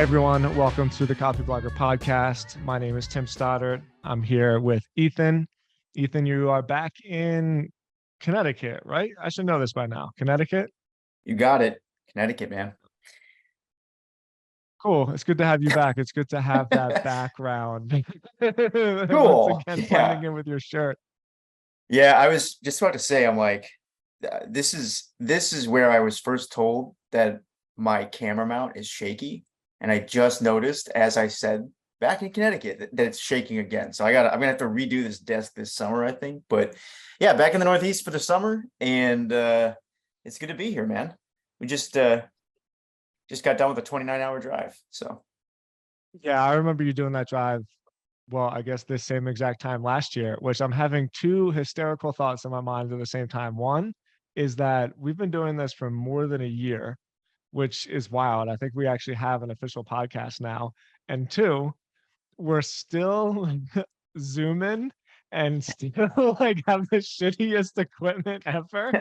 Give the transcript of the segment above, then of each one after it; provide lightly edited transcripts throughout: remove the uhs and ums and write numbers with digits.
Everyone, welcome to the Copyblogger Podcast. My name is Tim Stoddard. I'm here with Ethan. Ethan, you are back in Connecticut, right? I should know this by now. Connecticut? You got it. Connecticut, man. Cool. It's good to have you back. It's good to have that background. Cool. Once again, Yeah. blending in with your shirt. Yeah, I was just about to say, I'm like, this is where I was first told that my camera mount is shaky. And I just noticed, as I said, back in Connecticut, that it's shaking again. So I'm gonna have to redo this desk this summer, I think. But yeah, back in the Northeast for the summer, and it's good to be here, man. We just got done with a 29-hour drive. So Yeah, I remember you doing that drive. Well, I guess this same exact time last year, which I'm having two hysterical thoughts in my mind at the same time. One is that we've been doing this for more than a year, which is wild. I think we actually have an official podcast now. And two, we're still zooming and still like have the shittiest equipment ever.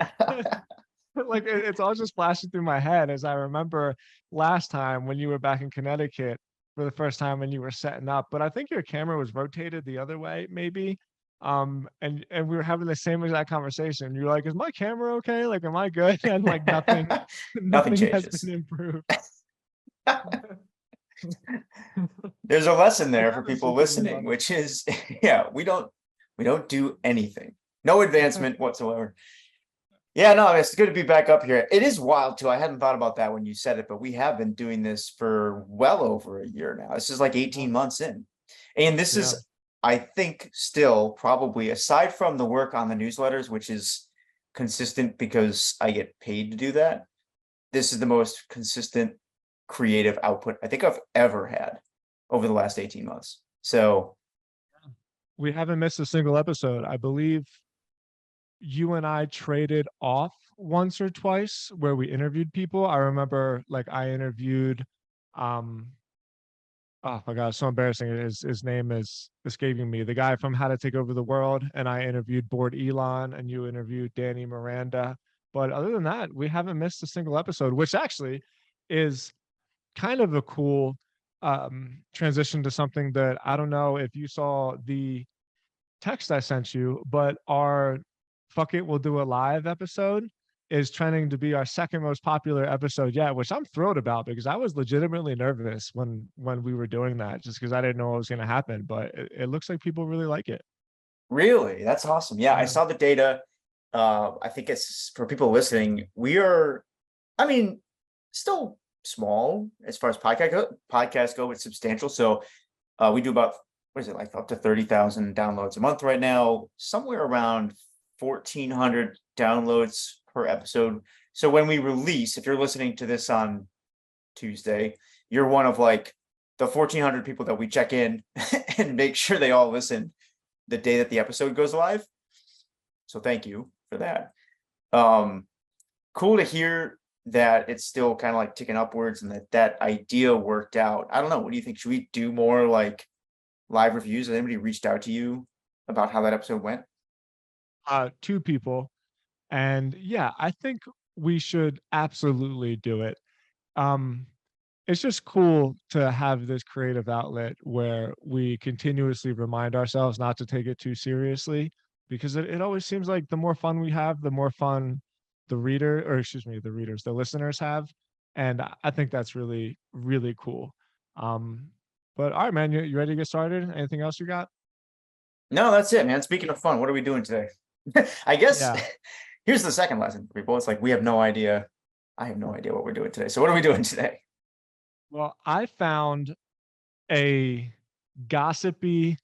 Like it's all just flashing through my head as I remember last time when you were back in Connecticut for the first time when you were setting up. But I think your camera was rotated the other way, maybe. And we were having the same exact conversation. You're like, "Is my camera okay? Like, am I good?" And like nothing has changes. been improved. There's a lesson there Like, for that was people super listening, fun. which is, yeah, we don't do anything. No advancement whatsoever. Yeah, no, it's good to be back up here. It is wild too. I hadn't thought about that when you said it, but we have been doing this for well over a year now. This is like 18 months in. And this Yeah. is, I think, still probably, aside from the work on the newsletters, which is consistent because I get paid to do that, this is the most consistent creative output I think I've ever had over the last 18 months. So We haven't missed a single episode. I believe you and I traded off once or twice where we interviewed people. I remember like I interviewed um oh my god, it's so embarrassing. His name is escaping me. The guy from How to Take Over the World, and I interviewed Board Elon, and you interviewed Danny Miranda. But other than that, we haven't missed a single episode, which actually is kind of a cool transition to something that I don't know if you saw the text I sent you, but our Fuck It, We'll Do It Live episode is trending to be our second most popular episode yet, which I'm thrilled about because I was legitimately nervous when we were doing that just because I didn't know what was going to happen. But it looks like people really like it. really, that's awesome. Yeah, I saw the data. I think it's for people listening, we are, I mean, still small as far as podcasts go, but substantial. So we do about, what is it, like up to 30,000 downloads a month right now, somewhere around 1,400 downloads per episode. So when we release, if you're listening to this on Tuesday, you're one of like the 1,400 people that we check in and make sure they all listen the day that the episode goes live. So thank you for that. Cool to hear that it's still kind of like ticking upwards and that idea worked out. I don't know. What do you think? Should we do more like live reviews? Has anybody reached out to you about how that episode went? Two people. And yeah, I think we should absolutely do it. Um, it's just cool to have this creative outlet where we continuously remind ourselves not to take it too seriously because it always seems like the more fun we have, the more fun the listeners have. And I think that's really, really cool. But all right, man, you ready to get started? Anything else you got? No, that's it, man. Speaking of fun, what are we doing today? I guess Yeah. here's the second lesson for people. It's like we have no idea. I have no idea what we're doing today. So what are we doing today? Well, I found a gossipy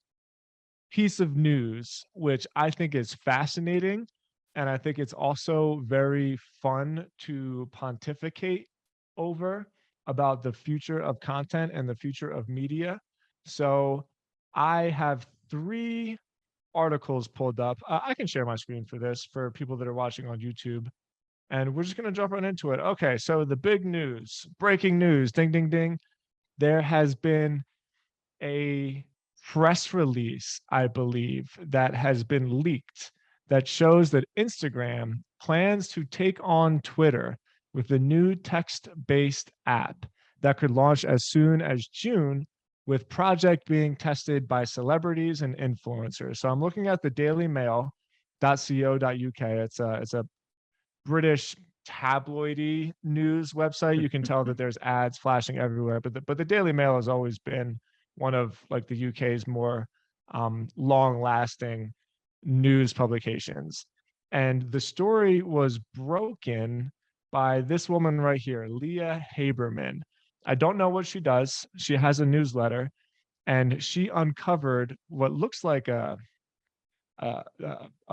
piece of news, which I think is fascinating. And I think it's also very fun to pontificate over about the future of content and the future of media. So I have three articles pulled up. I can share my screen for this for people that are watching on YouTube. And we're just going to jump right into it. Okay, so the big news, breaking news, ding, ding, ding. There has been a press release, I believe, that has been leaked that shows that Instagram plans to take on Twitter with the new text-based app that could launch as soon as June, with project being tested by celebrities and influencers. So I'm looking at the dailymail.co.uk. It's a British tabloidy news website. You can tell that there's ads flashing everywhere, but the Daily Mail has always been one of like the UK's more long lasting news publications. And the story was broken by this woman right here, Leah Haberman. I don't know what she does. She has a newsletter, and she uncovered what looks like a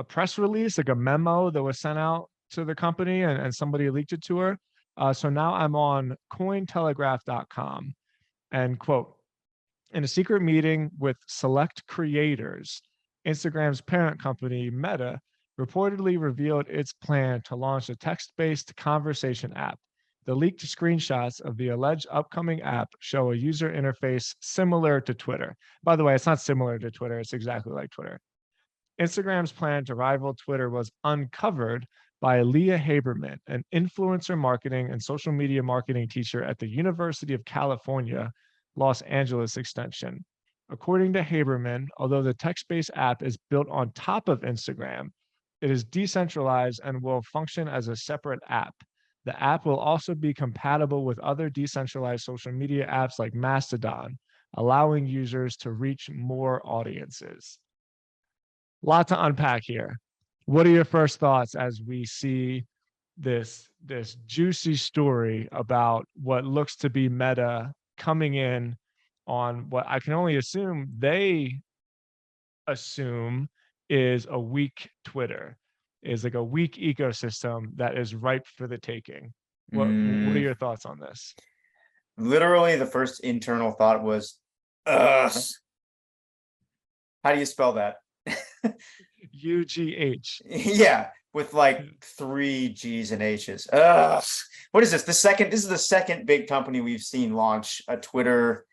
press release, like a memo that was sent out to the company, and somebody leaked it to her. So now I'm on cointelegraph.com, and quote, in a secret meeting with select creators, Instagram's parent company, Meta, reportedly revealed its plan to launch a text-based conversation app. The leaked screenshots of the alleged upcoming app show a user interface similar to Twitter. By the way, it's not similar to Twitter, it's exactly like Twitter. Instagram's plan to rival Twitter was uncovered by Leah Haberman, an influencer marketing and social media marketing teacher at the University of California, Los Angeles Extension. According to Haberman, although the text-based app is built on top of Instagram, it is decentralized and will function as a separate app. The app will also be compatible with other decentralized social media apps like Mastodon, allowing users to reach more audiences. Lot to unpack here. What are your first thoughts as we see this juicy story about what looks to be Meta coming in on what I can only assume they assume is a weak Twitter, is like a weak ecosystem that is ripe for the taking? What are your thoughts on this? Literally, the first internal thought was, ugh. How do you spell that? UGH. Yeah, with like 3 G's and H's. Ugh. What is this? This is the second big company we've seen launch a Twitter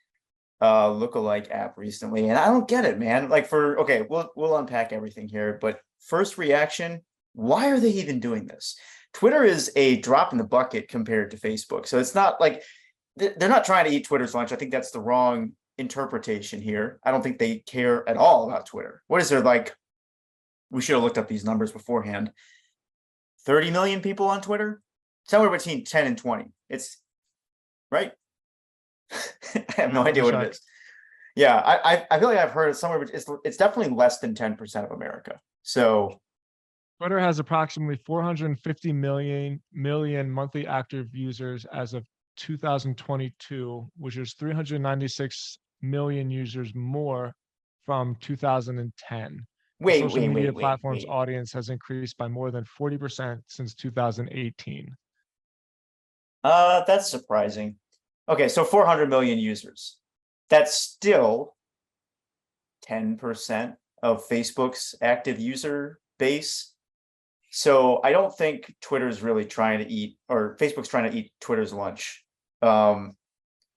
lookalike app recently, and I don't get it, man. Like, okay, we'll unpack everything here, but first reaction, why are they even doing this? Twitter is a drop in the bucket compared to Facebook. So it's not like they're not trying to eat Twitter's lunch. I think that's the wrong interpretation here. I don't think they care at all about Twitter. What is there, like, we should have looked up these numbers beforehand. 30 million people on Twitter? Somewhere between 10 and 20. It's right. I have no idea what it is. Yeah, I feel like I've heard somewhere, but it's definitely less than 10% of America. So Twitter has approximately 450 million monthly active users as of 2022, which is 396 million users more from 2010. The social media platform's audience has increased by more than 40% since 2018. That's surprising. Okay, so 400 million users. That's still 10% of Facebook's active user base. So I don't think Twitter's really trying to eat, or Facebook's trying to eat Twitter's lunch. I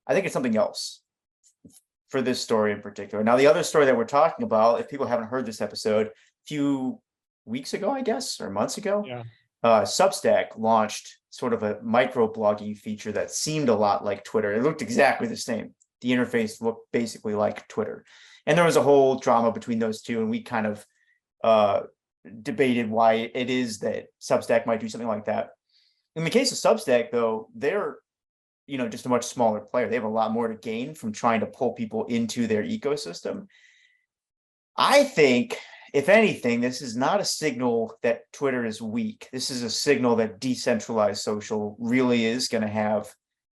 think it's something else for this story in particular. Now, the other story that we're talking about, if people haven't heard this episode, a few weeks ago, I guess, or months ago, Substack launched sort of a micro blogging feature that seemed a lot like Twitter. It looked exactly the same. The interface looked basically like Twitter. And there was a whole drama between those two, and we kind of debated why it is that Substack might do something like that. In the case of Substack, though, they're just a much smaller player. They have a lot more to gain from trying to pull people into their ecosystem. I think, if anything, this is not a signal that Twitter is weak. This is a signal that decentralized social really is going to have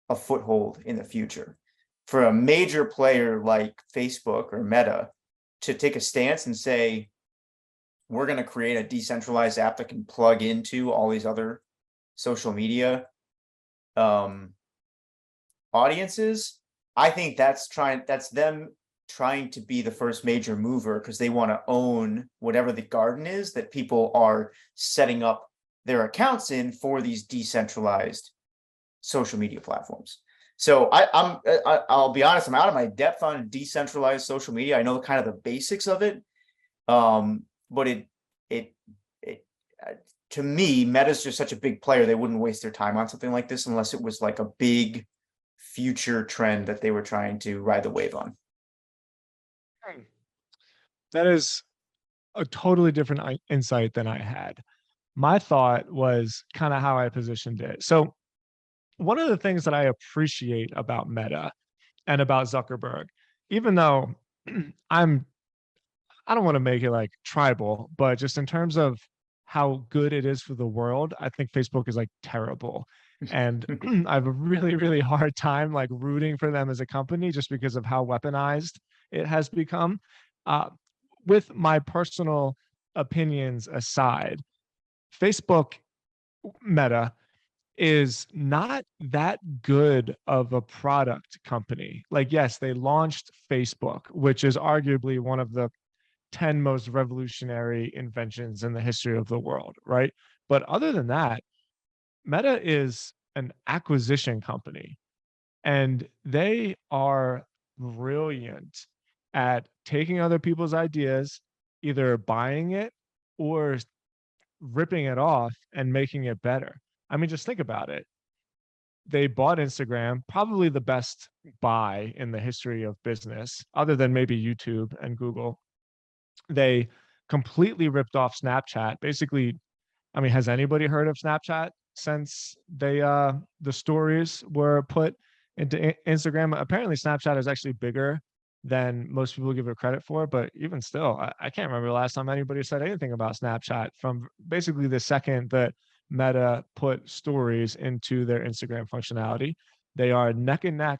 a foothold in the future. For a major player like Facebook or Meta to take a stance and say, we're going to create a decentralized app that can plug into all these other social media audiences, I think that's them trying to be the first major mover, because they want to own whatever the garden is that people are setting up their accounts in for these decentralized social media platforms. So I'll be honest, I'm out of my depth on decentralized social media. I know kind of the basics of it, but it to me, Meta's just such a big player. They wouldn't waste their time on something like this unless it was like a big future trend that they were trying to ride the wave on? That is a totally different insight than I had. My thought was kind of how I positioned it. So, one of the things that I appreciate about Meta and about Zuckerberg, even though I'm I don't want to make it like tribal, but just in terms of how good it is for the world, I think Facebook is like terrible. And I have a really, really hard time like rooting for them as a company just because of how weaponized it has become. Uh, with my personal opinions aside, Facebook Meta is not that good of a product company. Like, yes, they launched Facebook, which is arguably one of the 10 most revolutionary inventions in the history of the world, right? But other than that, Meta is an acquisition company and they are brilliant at taking other people's ideas, either buying it or ripping it off and making it better. I mean, just think about it. They bought Instagram, probably the best buy in the history of business, other than maybe YouTube and Google. They completely ripped off Snapchat. Basically, I mean, has anybody heard of Snapchat since the stories were put into Instagram? Apparently, Snapchat is actually bigger than most people give it credit for, but even still, I can't remember the last time anybody said anything about Snapchat from basically the second that Meta put stories into their Instagram functionality. They are neck and neck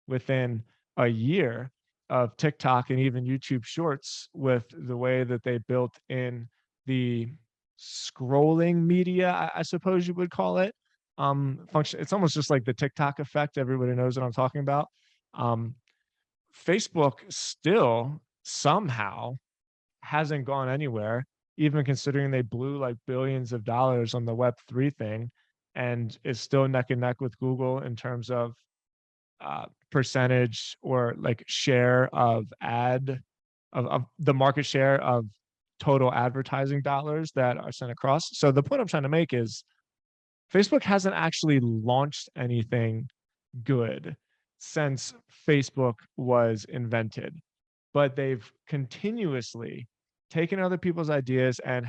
within a year of TikTok and even YouTube Shorts with the way that they built in the scrolling media, I suppose you would call it. Function. It's almost just like the TikTok effect. Everybody knows what I'm talking about. Um, Facebook still somehow hasn't gone anywhere, even considering they blew like billions of dollars on the Web3 thing, and is still neck and neck with Google in terms of percentage or like share of of the market share of total advertising dollars that are sent across. So the point I'm trying to make is Facebook hasn't actually launched anything good since Facebook was invented, but they've continuously taken other people's ideas and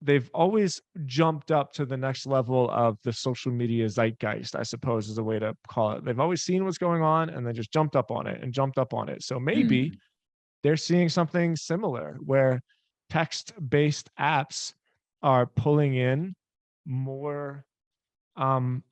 they've always jumped up to the next level of the social media zeitgeist, I suppose is a way to call it. They've always seen what's going on and they just jumped up on it and jumped up on it. So maybe Mm. they're seeing something similar where text-based apps are pulling in more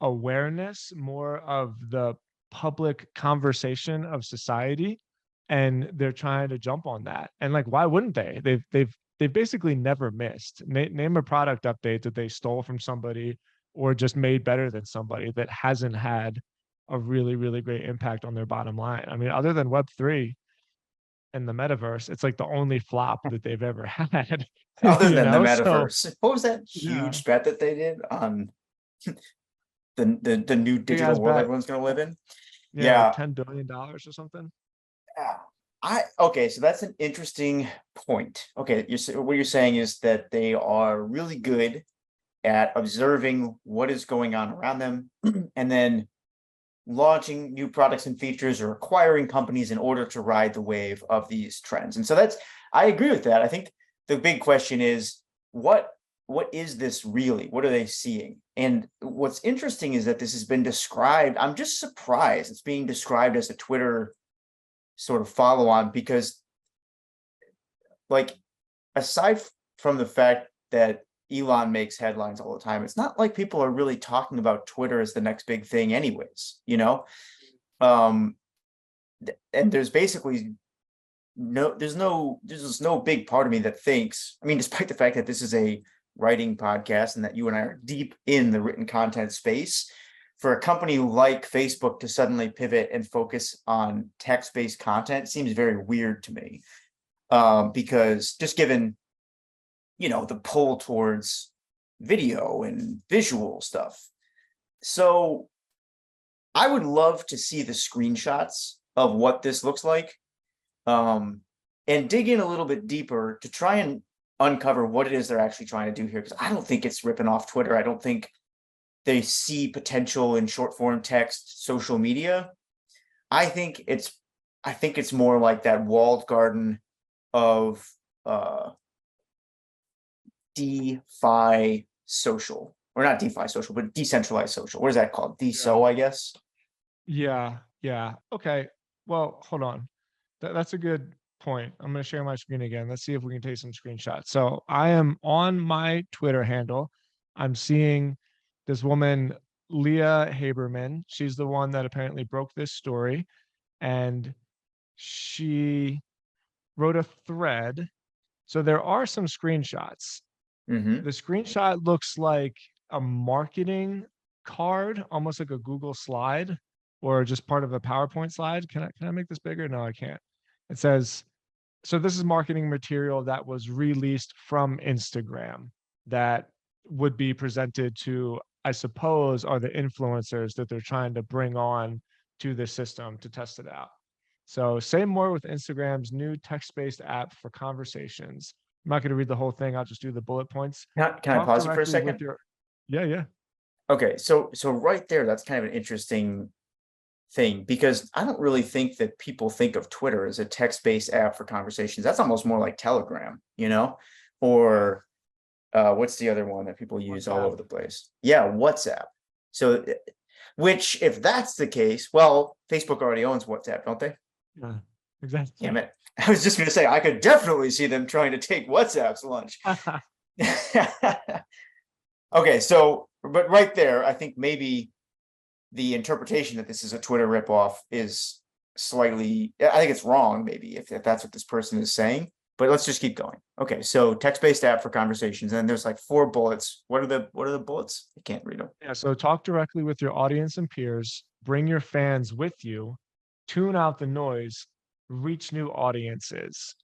awareness, more of the public conversation of society, and they're trying to jump on that. And like, why wouldn't they? They've basically never missed. Name a product update that they stole from somebody or just made better than somebody that hasn't had a really, really great impact on their bottom line. I mean, other than Web3 and the metaverse, it's like the only flop that they've ever had, Other you than the know? So metaverse, what was that yeah, huge bet that they did on the new big digital ass world bet. everyone's going to live in? Yeah, like Yeah, $10 billion or something. yeah. Okay, so that's an interesting point. Okay, what you're saying is that they are really good at observing what is going on around them and then launching new products and features or acquiring companies in order to ride the wave of these trends. And so I agree with that. I think the big question is what is this really? What are they seeing? And what's interesting is that this has been described. I'm just surprised it's being described as a Twitter sort of follow on because, like, aside from the fact that Elon makes headlines all the time, it's not like people are really talking about Twitter as the next big thing, anyways, you know? Um, and there's basically there's just no big part of me that thinks, I mean, despite the fact that this is a writing podcast and that you and I are deep in the written content space, for a company like Facebook to suddenly pivot and focus on text-based content seems very weird to me. Because just given, the pull towards video and visual stuff. So I would love to see the screenshots of what this looks like, um, and dig in a little bit deeper to try and uncover what it is they're actually trying to do here. Because I don't think it's ripping off Twitter. I don't think they see potential in short form text, social media. I think it's more like that walled garden of DeFi social, or not DeFi social, but decentralized social. What is that called? Yeah. DSO, I guess. Yeah. Yeah. Okay. Well, hold on. That's a good point. I'm going to share my screen again. Let's see if we can take some screenshots. So I am on my Twitter handle. I'm seeing this woman, Leah Haberman. She's the one that apparently broke this story. And she wrote a thread. So there are some screenshots. Mm-hmm. The screenshot looks like a marketing card, almost like a Google slide or just part of a PowerPoint slide. Can I make this bigger? No, I can't. It says, so this is marketing material that was released from Instagram that would be presented to, I suppose, are the influencers that they're trying to bring on to the system to test it out. So say more with Instagram's new text-based app for conversations. I'm not going to read the whole thing. I'll just do the bullet points. Can I Talk pause you for a directly with second? your, yeah, yeah. Okay, so right there, that's kind of an interesting thing, because I don't really think that people think of Twitter as a text-based app for conversations. That's almost more like Telegram, or what's the other one that people use all WhatsApp. over the place? Yeah, WhatsApp. So, which, if that's the case, well, Facebook already owns WhatsApp, don't they? Yeah, exactly. Damn it. I was just going to say, I could definitely see them trying to take WhatsApp's lunch. Okay, so, but right there, I think maybe the interpretation that this is a Twitter ripoff is slightly, I think it's wrong, maybe, if that's what this person is saying. But let's just keep going. Okay, so text-based app for conversations, and there's like 4 bullets. What are the bullets? I can't read them. Yeah, so talk directly with your audience and peers, bring your fans with you, tune out the noise, reach new audiences.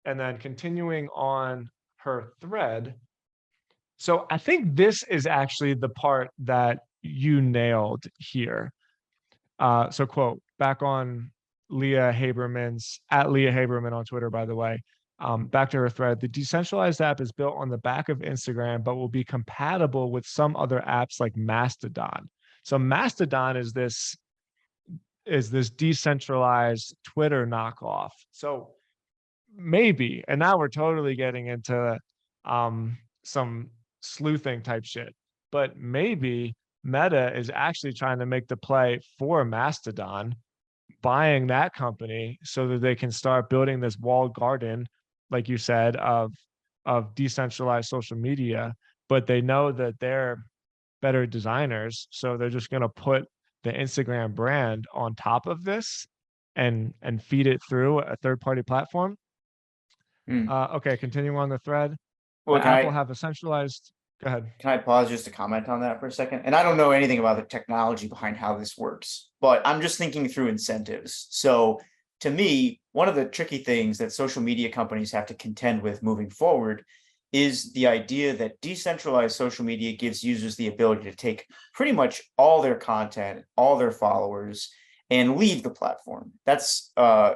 And then continuing on her thread. So I think this is actually the part that you nailed here. So quote, back on Leah Haberman's, at Leah Haberman on Twitter, by the way, back to her thread, the decentralized app is built on the back of Instagram, but will be compatible with some other apps like Mastodon. So Mastodon is this decentralized Twitter knockoff. So maybe, and now we're totally getting into some sleuthing type shit, but maybe Meta is actually trying to make the play for Mastodon, buying that company so that they can start building this walled garden, like you said, of decentralized social media. But they know that they're better designers, so they're just going to put the Instagram brand on top of this and feed it through a third party platform. Okay, continuing on the thread. Well, The app will have a centralized. Go ahead. can I pause just to comment on that for a second? And I don't know anything about the technology behind how this works, but I'm just thinking through incentives. So to me, one of the tricky things that social media companies have to contend with moving forward is the idea that decentralized social media gives users the ability to take pretty much all their content, all their followers, and leave the platform. That's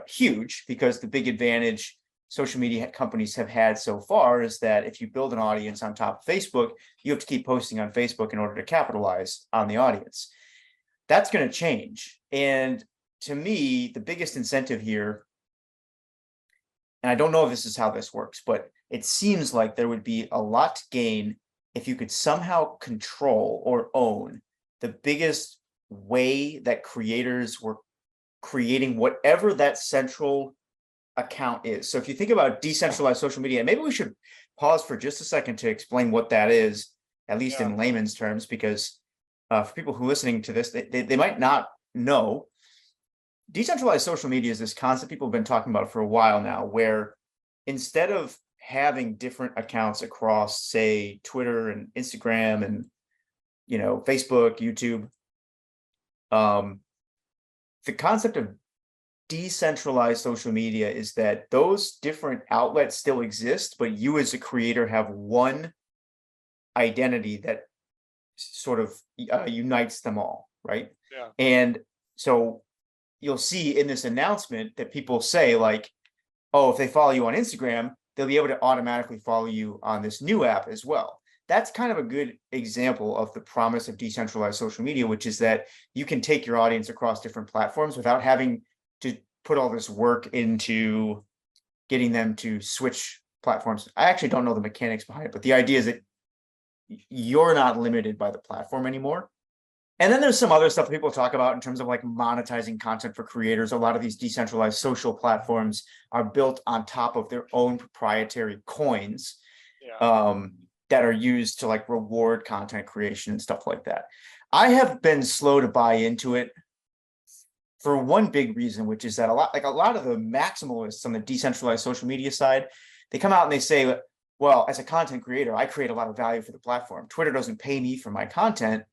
huge, because the big advantage social media companies have had so far is that if you build an audience on top of Facebook, you have to keep posting on Facebook in order to capitalize on the audience. That's going to change. And to me, the biggest incentive here, and I don't know if this is how this works, but it seems like there would be a lot to gain if you could somehow control or own the biggest way that creators were creating whatever that central account is. So if you think about decentralized social media, and maybe we should pause for just a second to explain what that is, at least in layman's terms, because for people who are listening to this, they might not know. Decentralized social media is this concept people have been talking about for a while now, where instead of having different accounts across, say, Twitter and Instagram and Facebook, YouTube, the concept of decentralized social media is that those different outlets still exist, but you as a creator have one identity that sort of unites them all, right? Yeah. And so you'll see in this announcement that people say, like, oh, if they follow you on Instagram, they'll be able to automatically follow you on this new app as well. that's kind of a good example of the promise of decentralized social media, which is that you can take your audience across different platforms without having to put all this work into getting them to switch platforms. I actually don't know the mechanics behind it, but the idea is that you're not limited by the platform anymore. And then there's some other stuff people talk about in terms of like monetizing content for creators. A lot of these decentralized social platforms are built on top of their own proprietary coins. Yeah. That are used to like reward content creation and stuff like that. I have been slow to buy into it for one big reason, which is that a lot of the maximalists on the decentralized social media side, they come out and they say, well, as a content creator, I create a lot of value for the platform. Twitter doesn't pay me for my content,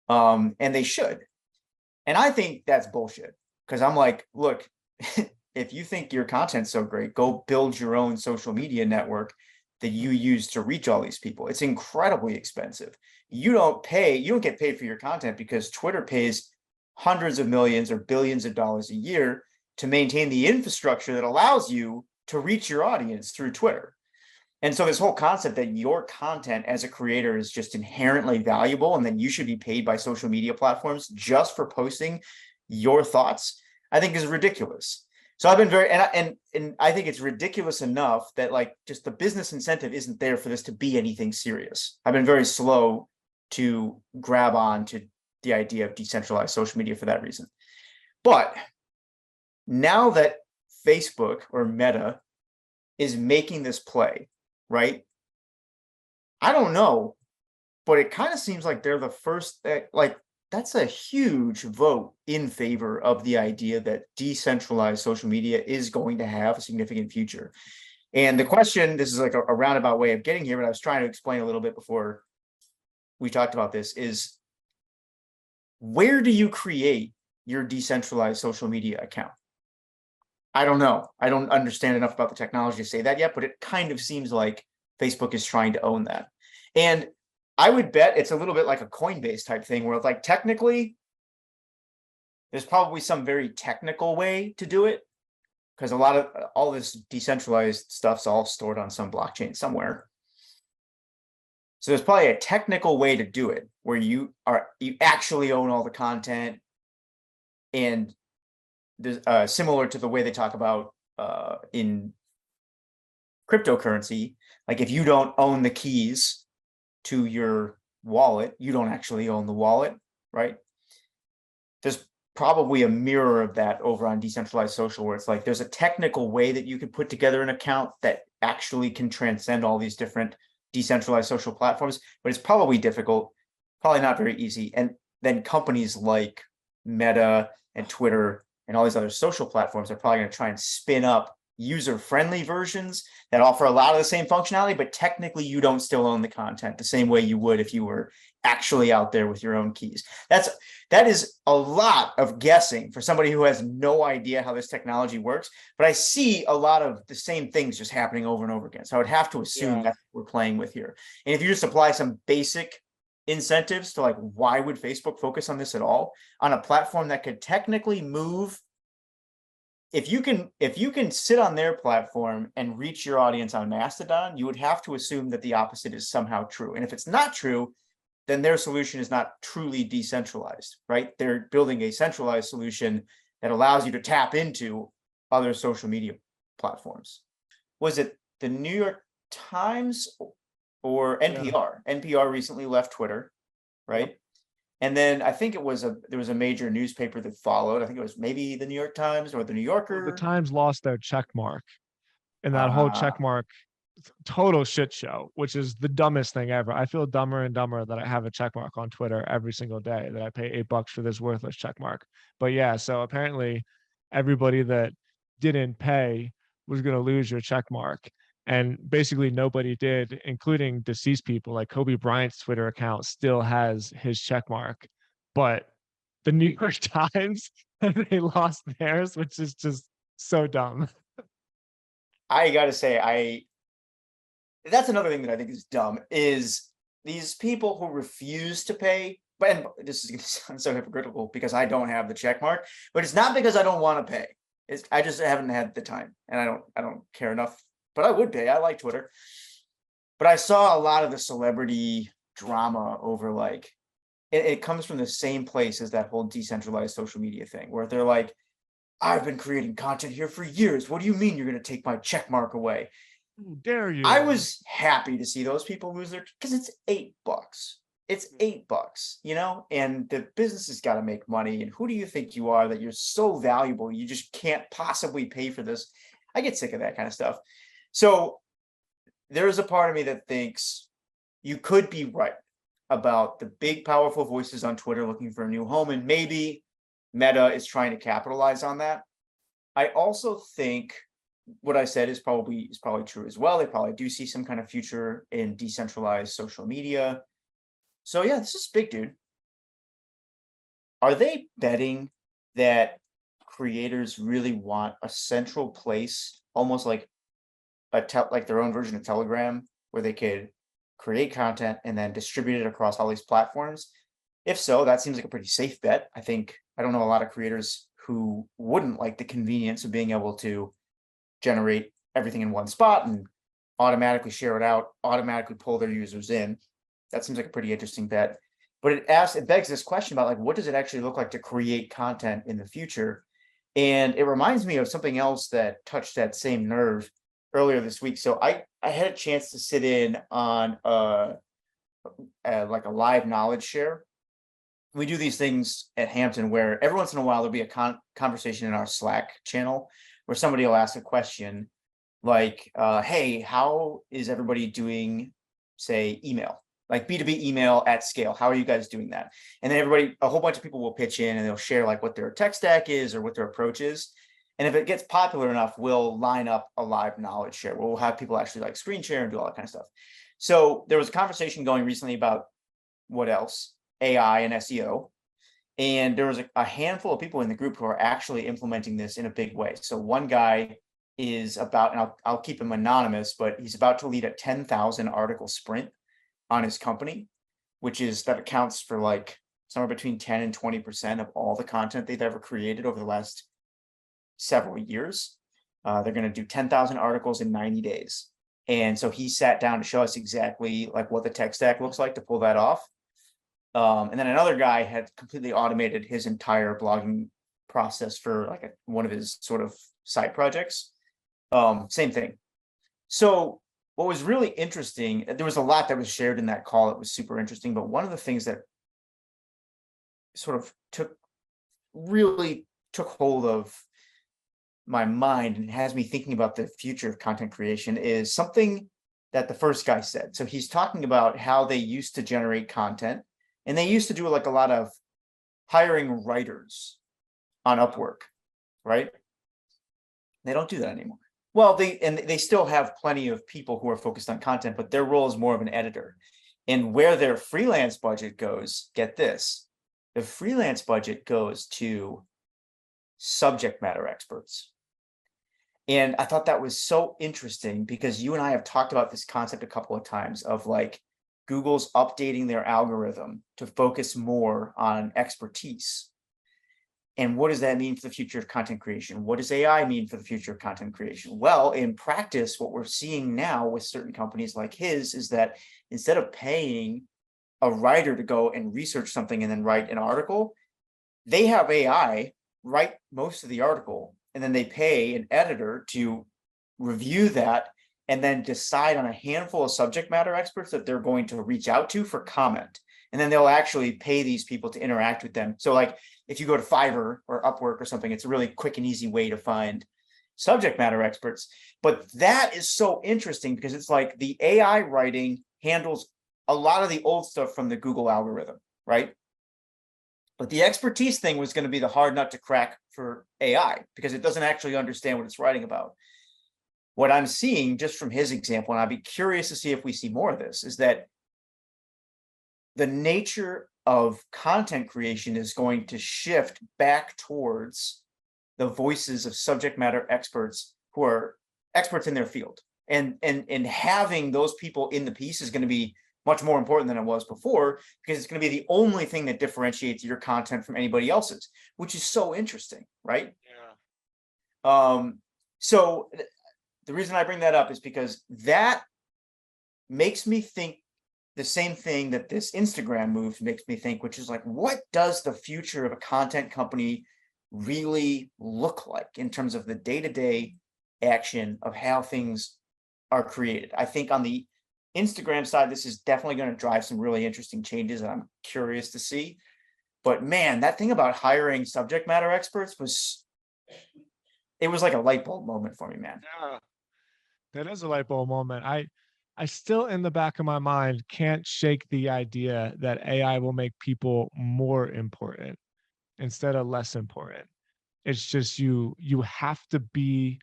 and they should. And I think that's bullshit, because I'm like, look, if you think your content's so great, go build your own social media network that you use to reach all these people. It's incredibly expensive. You don't get paid for your content because Twitter pays hundreds of millions or billions of dollars a year to maintain the infrastructure that allows you to reach your audience through Twitter. And so this whole concept that your content as a creator is just inherently valuable and then you should be paid by social media platforms just for posting your thoughts, I think is ridiculous. So I've been very, and I think it's ridiculous enough that like just the business incentive isn't there for this to be anything serious. I've been very slow to grab on to the idea of decentralized social media for that reason. But now that Facebook or Meta is making this play, right? I don't know, but it kind of seems like they're the first that like that's a huge vote in favor of the idea that decentralized social media is going to have a significant future. And the question, this is like a roundabout way of getting here, but I was trying to explain a little bit before we talked about this, is where do you create your decentralized social media account? I don't know. I don't understand enough about the technology to say that yet, but it kind of seems like Facebook is trying to own that. And I would bet it's a little bit like a Coinbase type thing where it's like technically there's probably some very technical way to do it, because a lot of all this decentralized stuff's all stored on some blockchain somewhere. So there's probably a technical way to do it where you actually own all the content, and there's similar to the way they talk about in cryptocurrency. Like if you don't own the keys to your wallet, you don't actually own the wallet, right? There's probably a mirror of that over on decentralized social, where it's like there's a technical way that you can put together an account that actually can transcend all these different decentralized social platforms, but it's probably difficult, probably not very easy. And then companies like Meta and Twitter and all these other social platforms are probably going to try and spin up user-friendly versions that offer a lot of the same functionality, but technically you don't still own the content the same way you would if you were actually out there with your own keys. That is a lot of guessing for somebody who has no idea how this technology works, but I see a lot of the same things just happening over and over again. So I would have to assume that's what we're playing with here. And if you just apply some basic incentives to like, why would Facebook focus on this at all on a platform that could technically move? If you can sit on their platform and reach your audience on Mastodon, you would have to assume that the opposite is somehow true. And if it's not true, then their solution is not truly decentralized, right? They're building a centralized solution that allows you to tap into other social media platforms. Was it the New York Times or NPR? Yeah. NPR recently left Twitter, right? Yep. And then I think there was a major newspaper that followed. I think it was maybe the New York Times or the New Yorker. The Times lost their check mark, and that whole check mark, total shit show, which is the dumbest thing ever. I feel dumber and dumber that I have a check mark on Twitter every single day, that I pay $8 for this worthless check mark. But yeah, so apparently everybody that didn't pay was going to lose your check mark. And basically nobody did, including deceased people. Like Kobe Bryant's Twitter account still has his check mark, but the New York Times, they lost theirs, which is just so dumb. I gotta say, that's another thing that I think is dumb, is these people who refuse to pay. But this is going to sound so hypocritical because I don't have the check mark, but it's not because I don't want to pay. I just haven't had the time, and I don't care enough. But I would pay. I like Twitter. But I saw a lot of the celebrity drama over like it comes from the same place as that whole decentralized social media thing, where they're like, I've been creating content here for years. What do you mean you're going to take my check mark away? How dare I you? was happy to see those people lose their, because it's $8. It's $8, and the business has got to make money. And who do you think you are that you're so valuable? You just can't possibly pay for this. I get sick of that kind of stuff. So there's a part of me that thinks you could be right about the big, powerful voices on Twitter looking for a new home, and maybe Meta is trying to capitalize on that. I also think what I said is probably true as well. They probably do see some kind of future in decentralized social media. So yeah, this is big, dude. Are they betting that creators really want a central place, almost like like their own version of Telegram, where they could create content and then distribute it across all these platforms? If so, that seems like a pretty safe bet. I don't know a lot of creators who wouldn't like the convenience of being able to generate everything in one spot and automatically share it out, automatically pull their users in. That seems like a pretty interesting bet. But it begs this question about like, what does it actually look like to create content in the future? And it reminds me of something else that touched that same nerve earlier this week. So I had a chance to sit in on like a live knowledge share. We do these things at Hampton where every once in a while there'll be a conversation in our Slack channel where somebody will ask a question like, hey, how is everybody doing, say, email? Like B2B email at scale. How are you guys doing that? And then a whole bunch of people will pitch in and they'll share like what their tech stack is or what their approach is. And if it gets popular enough, we'll line up a live knowledge share where we'll have people actually like screen share and do all that kind of stuff. So there was a conversation going recently about what else? AI and SEO. And there was a handful of people in the group who are actually implementing this in a big way. So one guy is about, and I'll keep him anonymous, but he's about to lead a 10,000 article sprint on his company, that accounts for like somewhere between 10 and 20% of all the content they've ever created over the last several years. They're going to do 10,000 articles in 90 days. And so he sat down to show us exactly like what the tech stack looks like to pull that off. And then another guy had completely automated his entire blogging process for like one of his sort of side projects. Same thing. So what was really interesting, there was a lot that was shared in that call. It was super interesting. But one of the things that sort of really took hold of my mind and has me thinking about the future of content creation is something that the first guy said. So he's talking about how they used to generate content, and they used to do like a lot of hiring writers on Upwork, right? They don't do that anymore. Well, they still have plenty of people who are focused on content, but their role is more of an editor. And where their freelance budget goes, get this, the freelance budget goes to subject matter experts. And I thought that was so interesting because you and I have talked about this concept a couple of times of like Google's updating their algorithm to focus more on expertise. And what does that mean for the future of content creation? What does AI mean for the future of content creation? Well, in practice, what we're seeing now with certain companies like his is that instead of paying a writer to go and research something and then write an article, they have AI write most of the article, and then they pay an editor to review that and then decide on a handful of subject matter experts that they're going to reach out to for comment. And then they'll actually pay these people to interact with them. So like if you go to Fiverr or Upwork or something, it's a really quick and easy way to find subject matter experts. But that is so interesting because it's like the AI writing handles a lot of the old stuff from the Google algorithm, right? But the expertise thing was going to be the hard nut to crack for AI because it doesn't actually understand what it's writing about. What I'm seeing just from his example, and I'd be curious to see if we see more of this, is that the nature of content creation is going to shift back towards the voices of subject matter experts who are experts in their field. And having those people in the piece is going to be much more important than it was before, because it's going to be the only thing that differentiates your content from anybody else's, which is so interesting, right? Yeah. So the reason I bring that up is because that makes me think the same thing that this Instagram move makes me think, which is like, what does the future of a content company really look like in terms of the day-to-day action of how things are created? I think on the Instagram side, this is definitely going to drive some really interesting changes, and I'm curious to see. But man, that thing about hiring subject matter experts was, it was like a light bulb moment for me, man. Yeah, that is a light bulb moment. I still in the back of my mind can't shake the idea that AI will make people more important instead of less important. It's just you have to be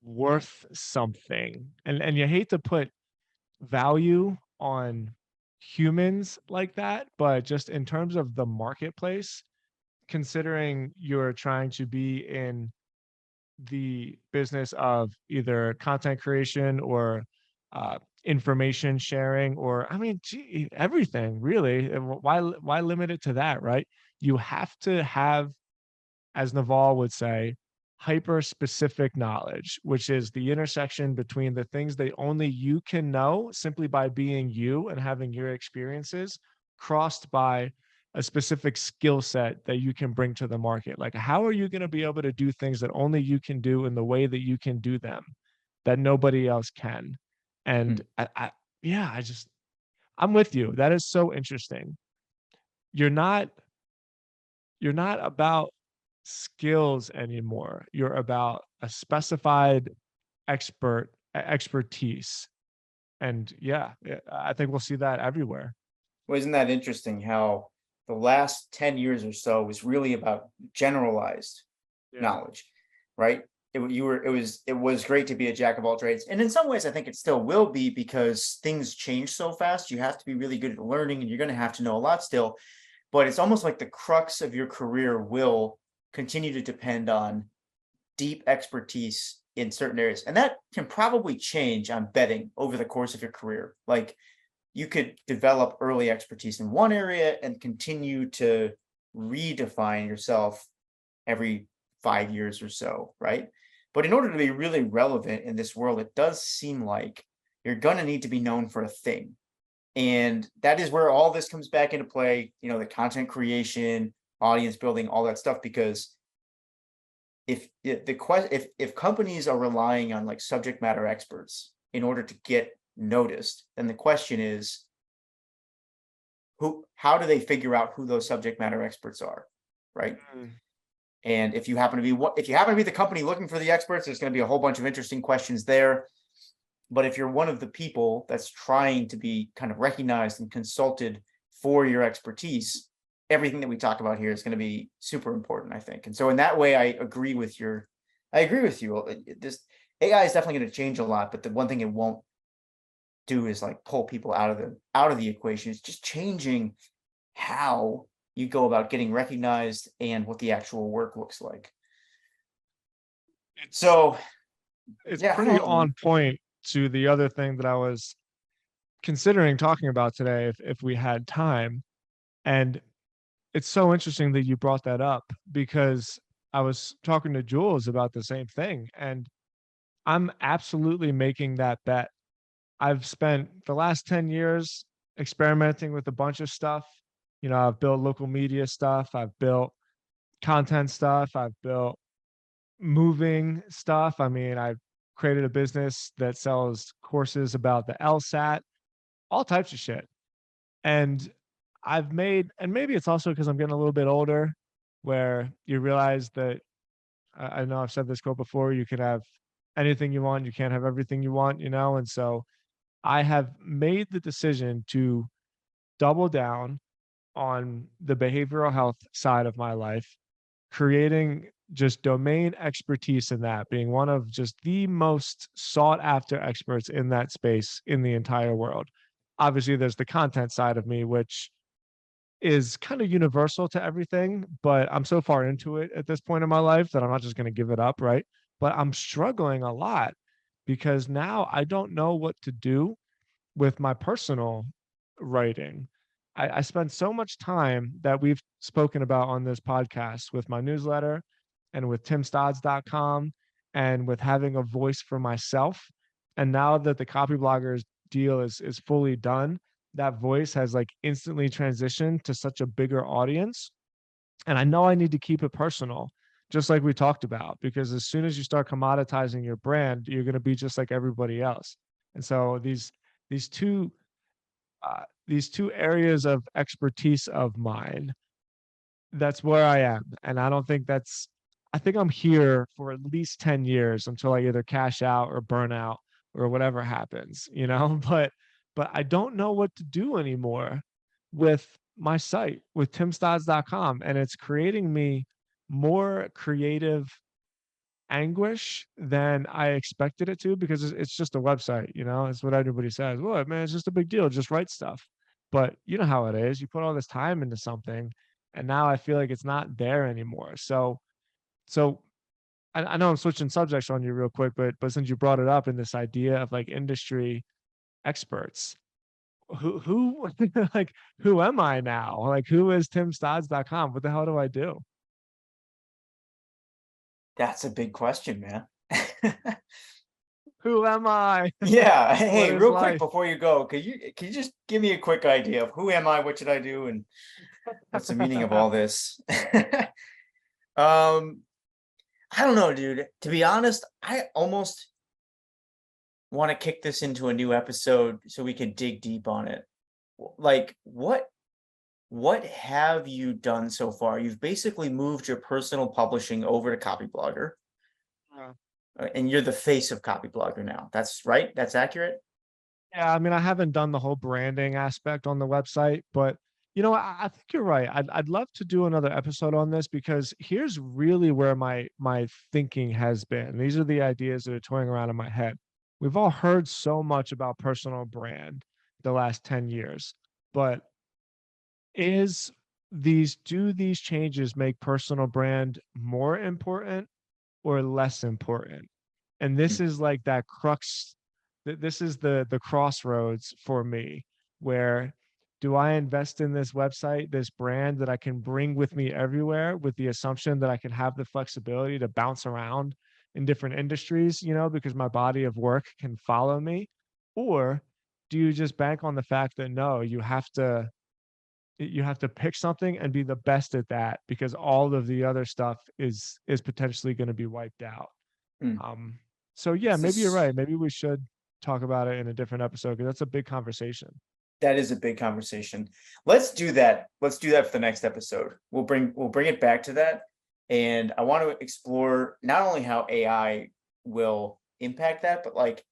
worth something. And you hate to put value on humans like that, but just in terms of the marketplace, considering you're trying to be in the business of either content creation or information sharing, or I mean, gee, everything really. Why limit it to that, right? You have to have, as Naval would say, hyper specific knowledge, which is the intersection between the things that only you can know simply by being you and having your experiences, crossed by a specific skill set that you can bring to the market. Like, how are you going to be able to do things that only you can do in the way that you can do them, that nobody else can? And Hmm. yeah, I'm with you. That is so interesting. You're not you're not about skills anymore. You're about a specified expertise. And yeah, I think we'll see that everywhere. Well, isn't that interesting how the last 10 years or so was really about generalized Yeah. knowledge, right? It was great to be a jack of all trades. And in some ways I think it still will be, because things change so fast. You have to be really good at learning and you're going to have to know a lot still, but it's almost like the crux of your career will continue to depend on deep expertise in certain areas. And that can probably change, I'm betting, over the course of your career. Like, you could develop early expertise in one area and continue to redefine yourself every 5 years or so, right? But in order to be really relevant in this world, it does seem like you're going to need to be known for a thing. And that is where all this comes back into play, the content creation, audience building, all that stuff. Because if companies are relying on like subject matter experts in order to get noticed, then the question is, how do they figure out who those subject matter experts are, right? Mm. And if you happen to be the company looking for the experts, there's going to be a whole bunch of interesting questions there. But if you're one of the people that's trying to be kind of recognized and consulted for your expertise, everything that we talk about here is going to be super important, I think. And so in that way, I agree with you. This AI is definitely going to change a lot, but the one thing it won't do is like pull people out of the equation. It's just changing how you go about getting recognized and what the actual work looks like. It's So it's yeah, I pretty don't know. on point to the other thing that I was considering talking about today if we had time. And it's so interesting that you brought that up, because I was talking to Jules about the same thing, and I'm absolutely making that bet. I've spent the last 10 years experimenting with a bunch of stuff. I've built local media stuff, I've built content stuff, I've built moving stuff. I mean, I've created a business that sells courses about the LSAT, all types of shit. And and maybe it's also because I'm getting a little bit older, where you realize that I know I've said this quote before, you can have anything you want, you can't have everything you want, and so I have made the decision to double down on the behavioral health side of my life, creating just domain expertise in that, being one of just the most sought after experts in that space in the entire world. Obviously, there's the content side of me, which is kind of universal to everything, but I'm so far into it at this point in my life that I'm not just going to give it up, right? But I'm struggling a lot because now I don't know what to do with my personal writing. I spend so much time that we've spoken about on this podcast with my newsletter and with timstodds.com and with having a voice for myself. And now that the Copyblogger is deal is fully done, that voice has like instantly transitioned to such a bigger audience. And I know I need to keep it personal, just like we talked about, because as soon as you start commoditizing your brand, you're going to be just like everybody else. And so these two these two areas of expertise of mine, that's where I am. And I don't think that's, I think I'm here for at least 10 years until I either cash out or burn out or whatever happens, you know? But I don't know what to do anymore with my site, with timstods.com. And it's creating me more creative anguish than I expected it to, because it's just a website, you know? It's what everybody says. Well, man, it's just a big deal. Just write stuff. But you know how it is. You put all this time into something, and now I feel like it's not there anymore. So I know I'm switching subjects on you real quick, but since you brought it up in this idea of like industry experts, who like who am I now? Like who is timstods.com? What the hell do I do? That's a big question, man. Who am I? Yeah. What Hey, is real quick life? before you go, can you just give me a quick idea of who am I, what should I do, and what's the meaning of all this? Um, I don't know, dude. To be honest, I almost want to kick this into a new episode so we can dig deep on it. Like, what have you done so far? You've basically moved your personal publishing over to Copyblogger, and you're the face of Copyblogger now. That's right? That's accurate? Yeah, I mean, I haven't done the whole branding aspect on the website, but you know, I think you're right. I'd love to do another episode on this, because here's really where my thinking has been. These are the ideas that are toying around in my head. We've all heard so much about personal brand the last 10 years, but is do these changes make personal brand more important or less important? And this Mm, is like that crux, this is the crossroads for me, where do I invest in this website, this brand that I can bring with me everywhere, with the assumption that I can have the flexibility to bounce around in different industries, you know, because my body of work can follow me? Or do you just bank on the fact that no, you have to pick something and be the best at that, because all of the other stuff is potentially going to be wiped out? mm. um, so yeah, This maybe you're is right. Maybe we should talk about it in a different episode, because that's a big conversation. that is a big conversation. Let's do that. Let's do that for the next episode. We'll bring it back to that. And I want to explore not only how AI will impact that, but like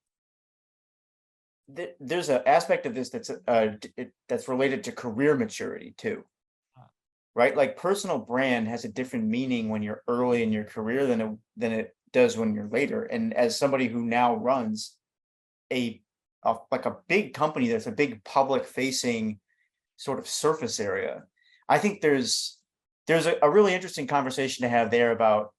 there's an aspect of this that's related to career maturity too, right? Like personal brand has a different meaning when you're early in your career than it does when you're later. And as somebody who now runs a, like a big company that's a big public facing sort of surface area, I think there's a really interesting conversation to have there about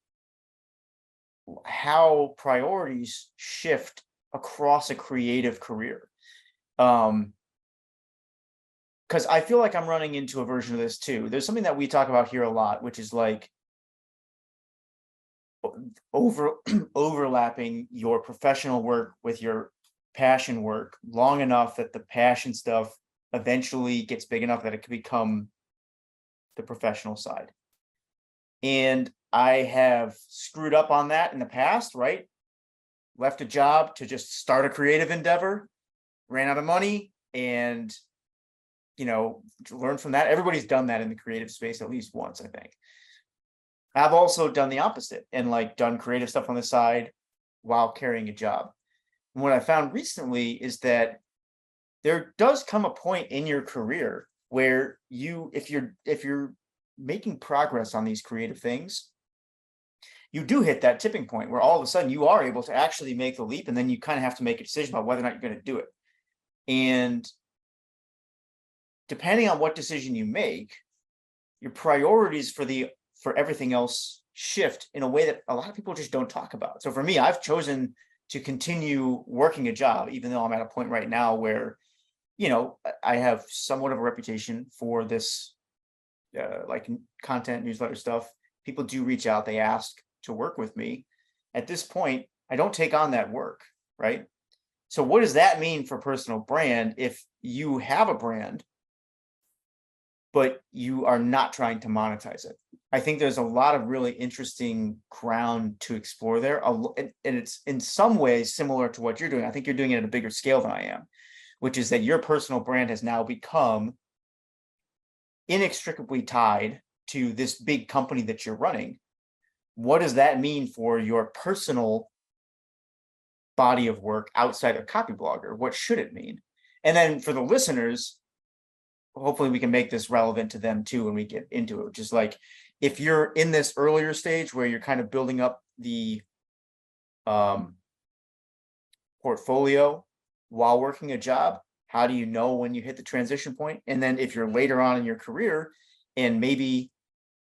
how priorities shift across a creative career. Um, because I feel like I'm running into a version of this too. There's something that we talk about here a lot, which is like over overlapping your professional work with your passion work long enough that the passion stuff eventually gets big enough that it can become the professional side. And I have screwed up on that in the past, right? Left a job to just start a creative endeavor, ran out of money, and learn from that. Everybody's done that in the creative space at least once, I think. I've also done the opposite and like done creative stuff on the side while carrying a job. And what I found recently is that there does come a point in your career where if you're making progress on these creative things, you do hit that tipping point where all of a sudden you are able to actually make the leap, and then you kind of have to make a decision about whether or not you're going to do it. And depending on what decision you make, your priorities for everything else shift in a way that a lot of people just don't talk about. So for me, I've chosen to continue working a job, even though I'm at a point right now where, I have somewhat of a reputation for this, like content newsletter stuff. People do reach out, they ask to work with me. At this point, I don't take on that work, right? So what does that mean for personal brand if you have a brand, but you are not trying to monetize it? I think there's a lot of really interesting ground to explore there. And it's in some ways similar to what you're doing. I think you're doing it at a bigger scale than I am, which is that your personal brand has now become inextricably tied to this big company that you're running. What does that mean for your personal body of work outside of Copyblogger? What should it mean? And then for the listeners, hopefully we can make this relevant to them too when we get into it, which is like, if you're in this earlier stage where you're kind of building up the portfolio while working a job, how do you know when you hit the transition point? And then if you're later on in your career and maybe,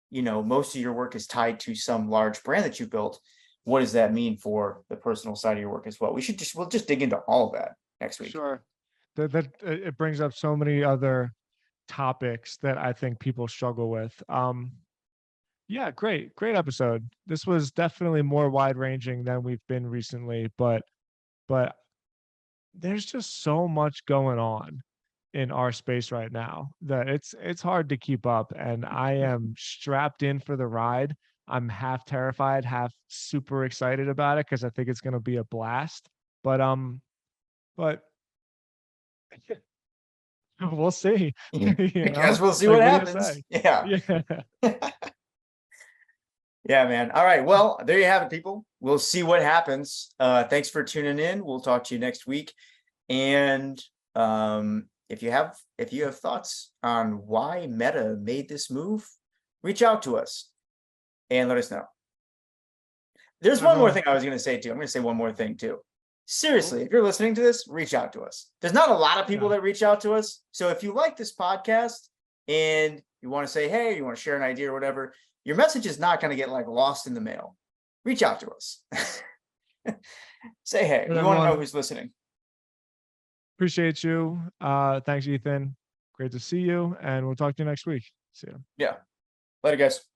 you know, most of your work is tied to some large brand that you built, what does that mean for the personal side of your work as well? We'll just dig into all of that next week. Sure. That it brings up so many other topics that I think people struggle with. Yeah, great episode. This was definitely more wide ranging than we've been recently, but there's just so much going on in our space right now that it's hard to keep up, and I am strapped in for the ride. I'm half terrified, half super excited about it because I think it's going to be a blast. But we'll see. I guess we'll see Like, what what do you happens. say? Yeah. Yeah. Yeah, man. All right. Well, there you have it, people. We'll see what happens. Thanks for tuning in. We'll talk to you next week. And if you have thoughts on why Meta made this move, reach out to us and let us know. There's one more thing I was going to say too. I'm going to say one more thing too. Seriously, if you're listening to this, reach out to us. There's not a lot of people that reach out to us. So if you like this podcast and you want to say, hey, you want to share an idea or whatever, your message is not going to get like lost in the mail. Reach out to us. Say, hey, we want to know who's listening. Appreciate you. Thanks, Ethan. Great to see you. And we'll talk to you next week. See you. Yeah. Later, guys.